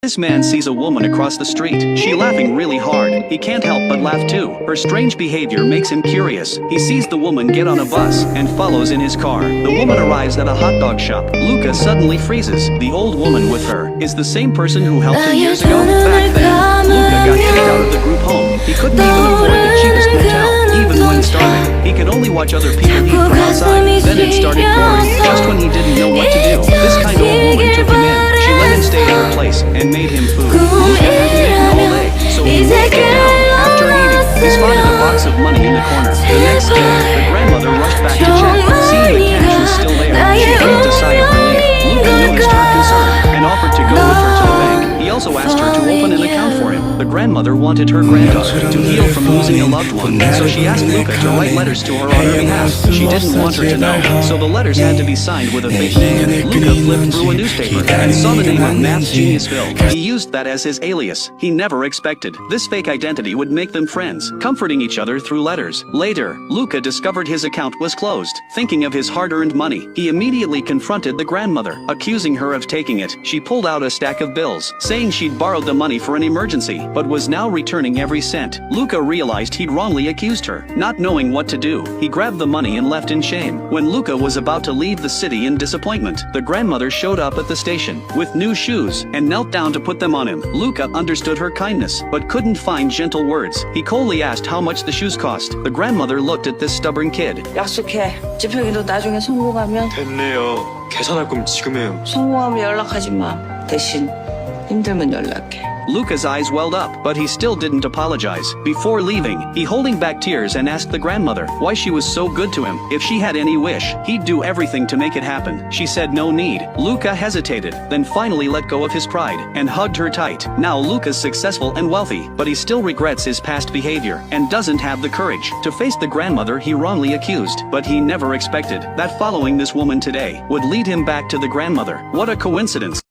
This man sees a woman across the street. She laughing really hard. He can't help but laugh too. Her strange behavior makes him curious. He sees the woman get on a bus and follows in his car. The woman arrives at a hot dog shop. Luca suddenly freezes. The old woman with her is the same person who helped him years ago. Back then, Luca got kicked out of the group home. He couldn't even afford the cheapest motel, even when starving. He could only watch other people eat from outside. Then it started pouring, just when he didn't know what to do. This kind old woman took him in. She let him stay at her place and made him food. Luca hadn't eaten all day, so he wolfed it down. After eating, he spotted a box of money in the corner. The next day, the grandmother rushed back to check. Seeing the cash was still there, she breathed a sigh of relief. Luca noticed her concern and offered to go with her to the bank. He also asked her to open an account for him. The grandmother wanted her granddaughter to heal from losing a loved one, so she asked Luca to write letters to her on her behalf. She didn't want her to know, so the letters had to be signed with a fake name. Luca flipped through a newspaper and saw the name of Math Genius Phil. He used that as his alias. He never expected this fake identity would make them friends, comforting each other through letters. Later, Luca discovered his account was closed. Thinking of his hard-earned money, he immediately confronted the grandmother, accusing her of taking it. She pulled out a stack of bills, saying she'd borrowed the money for an emergency, but was now returning every cent. Luca realized he'd wrongly accused her. Not knowing what to do, he grabbed the money and left in shame. When Luca was about to leave the city in disappointment, the grandmother showed up at the station with new shoes and knelt down to put them on him. Luca understood her kindness, but couldn't find gentle words. He coldly asked how much the shoes cost. The grandmother looked at this stubborn kid. 약속해. 지평이도 나중에 성공하면 됐네요. 계산할 거면 지금 해요. 성공하면 연락하지 마. 대신 힘들면 연락해. Luca's eyes welled up, but he still didn't apologize. Before leaving, he holding back tears and asked the grandmother why she was so good to him. If she had any wish, he'd do everything to make it happen. She said no need. Luca hesitated, then finally let go of his pride and hugged her tight. Now Luca's successful and wealthy, but he still regrets his past behavior and doesn't have the courage to face the grandmother he wrongly accused. But he never expected that following this woman today would lead him back to the grandmother. What a coincidence.